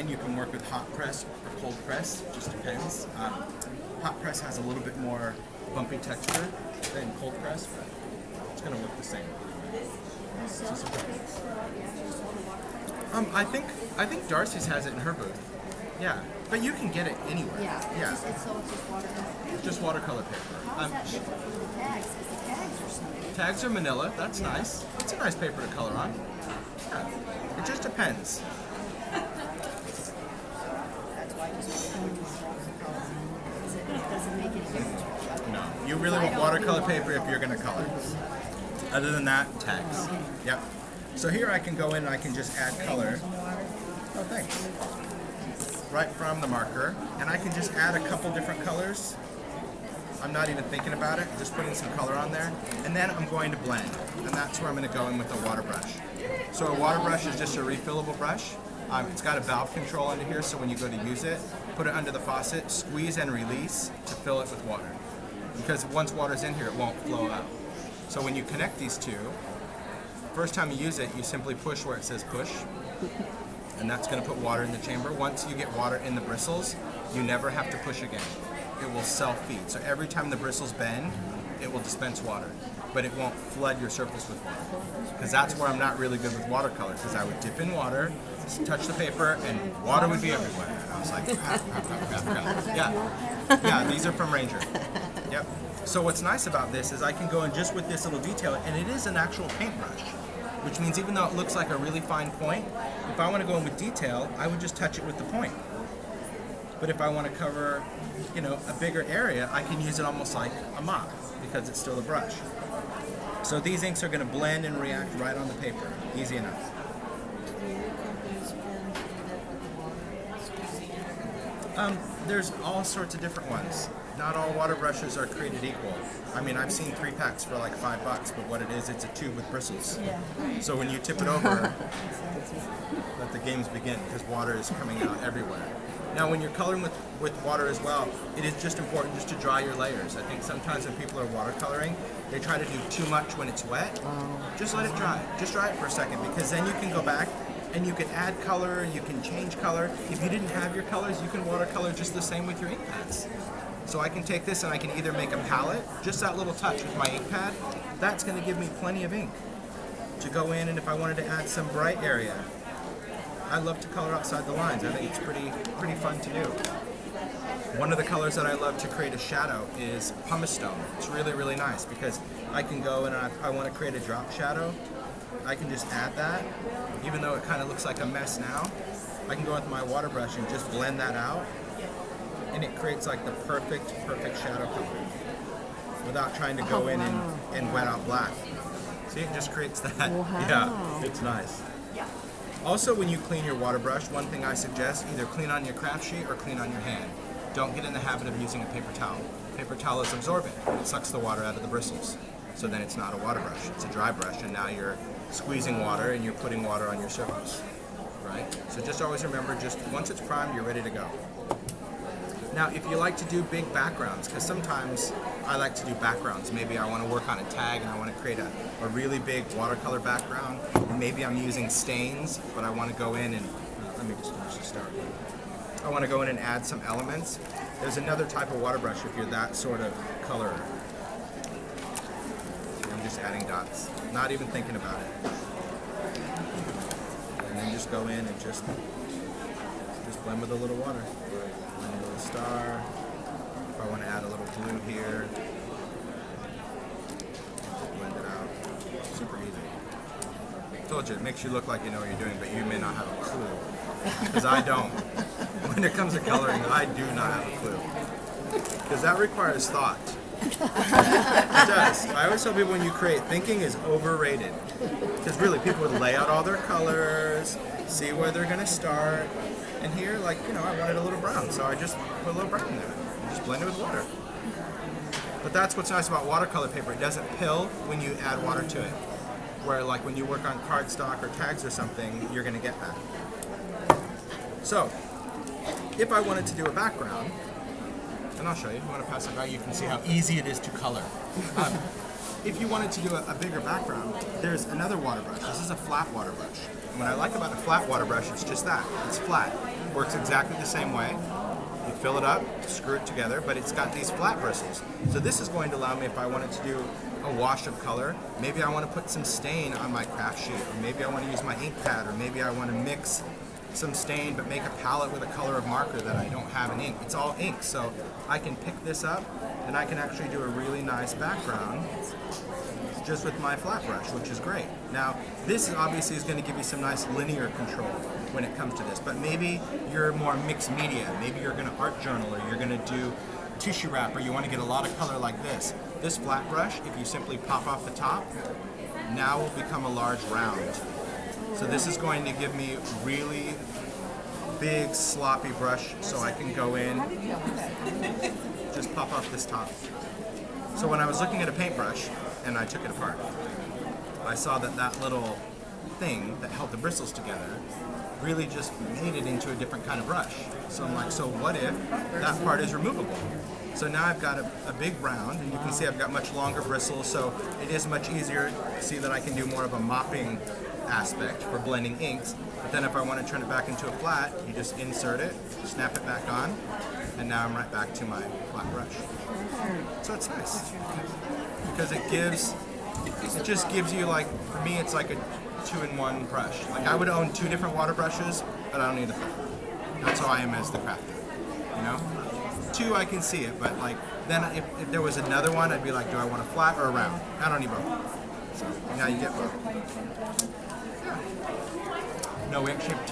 Again, you can work with hot press or cold press, just depends. Hot press has a little bit more bumpy texture than cold press, but it's going to look the same. I think Darcy's has it in her booth. Yeah, but you can get it anywhere. Yeah. It's just watercolor paper. Just watercolor paper. How's that different from the tags? Is the tags or something? Tags are manila. That's nice. It's a nice paper to color on. Yeah, it just depends. That's why you just it doesn't make any difference. No, you really want watercolor paper if you're going to color. Other than that, tags. Yep. So here I can go in and I can just add color. Oh, thanks. Right from the marker, and I can just add a couple different colors. I'm not even thinking about it, just putting some color on there, and then I'm going to blend, and that's where I'm going to go in with the water brush. So a water brush is just a refillable brush. It's got a valve control under here, so when you go to use it, put it under the faucet, squeeze and release to fill it with water. Because once water's in here, it won't flow out. So when you connect these two, first time you use it, you simply push where it says push, and that's going to put water in the chamber. Once you get water in the bristles, you never have to push again. It will self-feed. So every time the bristles bend, it will dispense water, but it won't flood your surface with water. Because that's where I'm not really good with watercolor, because I would dip in water, touch the paper, and water would be everywhere. And I was like, Yeah, these are from Ranger. Yep. So what's nice about this is I can go in just with this little detail, and it is an actual paintbrush, which means even though it looks like a really fine point, if I want to go in with detail, I would just touch it with the point. But if I want to cover, a bigger area, I can use it almost like a mop because it's still a brush. So these inks are going to blend and react right on the paper. Easy enough. There's all sorts of different ones. Not all water brushes are created equal. I mean, I've seen 3 packs for like $5, but what it is, it's a tube with bristles. So when you tip it over, let the games begin, because water is coming out everywhere. Now, when you're coloring with water as well, it is just important just to dry your layers. I think sometimes when people are watercoloring, they try to do too much when it's wet. Just let it dry. Just dry it for a second, because then you can go back and you can add color and you can change color. If you didn't have your colors, you can watercolor just the same with your ink pads. So I can take this and I can either make a palette, just that little touch with my ink pad, that's going to give me plenty of ink to go in, and if I wanted to add some bright area, I love to color outside the lines. I think it's pretty fun to do. One of the colors that I love to create a shadow is pumice stone. It's really, really nice because I can go and I want to create a drop shadow. I can just add that, even though it kind of looks like a mess now. I can go with my water brush and just blend that out, and it creates like the perfect shadow color without trying to go in and wet out black. See, it just creates that. Wow. Yeah, it's nice. Also, when you clean your water brush, one thing I suggest, either clean on your craft sheet or clean on your hand. Don't get in the habit of using a paper towel. Paper towel is absorbent. It sucks the water out of the bristles. So then it's not a water brush, it's a dry brush, and now you're squeezing water and you're putting water on your surface, right? So just always remember, just once it's primed, you're ready to go. Now, if you like to do big backgrounds, because sometimes I like to do backgrounds. Maybe I want to work on a tag and I want to create a really big watercolor background. Maybe I'm using stains, but I want to go in and, let me just finish the start. I want to go in and add some elements. There's another type of water brush if you're that sort of colorer. I'm just adding dots, not even thinking about it. And then just go in and just blend with a little water. Blend a little star. If I want to add a little blue here, just blend it out. Super easy. Told you, it makes you look like you know what you're doing, but you may not have a clue. Because I don't. When it comes to coloring, I do not have a clue. Because that requires thought. It does. I always tell people when you create, thinking is overrated. Because really, people would lay out all their colors, see where they're going to start. And here, like, I wanted a little brown, so I just put a little brown there. And just blend it with water. But that's what's nice about watercolor paper. It doesn't pill when you add water to it. Where, like, when you work on cardstock or tags or something, you're going to get that. So, if I wanted to do a background, and I'll show you. If you want to pass it by, you can see how easy it is to color. if you wanted to do a bigger background, there's another water brush. This is a flat water brush. And what I like about a flat water brush, it's just that. It's flat. Works exactly the same way. You fill it up, screw it together, but it's got these flat bristles. So this is going to allow me, if I wanted to do a wash of color, maybe I want to put some stain on my craft sheet, or maybe I want to use my ink pad, or maybe I want to mix some stain but make a palette with a color of marker that I don't have in ink. It's all ink, so I can pick this up and I can actually do a really nice background just with my flat brush, which is great. Now, this obviously is going to give you some nice linear control when it comes to this, but maybe you're more mixed media. Maybe you're going to art journal, or you're going to do tissue wrap, or you want to get a lot of color like this. This flat brush, if you simply pop off the top, now will become a large round. So this is going to give me really big sloppy brush, so I can go in, just pop off this top. So when I was looking at a paintbrush and I took it apart, I saw that that little thing that held the bristles together really just made it into a different kind of brush. So I'm like, so what if that part is removable? So now I've got a big round, and you can see I've got much longer bristles, so it is much easier to see that I can do more of a mopping aspect for blending inks. But then if I want to turn it back into a flat, you just insert it, snap it back on, and now I'm right back to my flat brush. So it's nice because it just gives you, like, for me it's like a 2-in-1 brush. Like, I would own 2 different water brushes, but I don't need the third. That's how I am as the crafter, you know? 2 I can see it, but like then if there was another one, I'd be like, do I want a flat or a round? I don't need both. So now you get both. Yeah. No, we actually have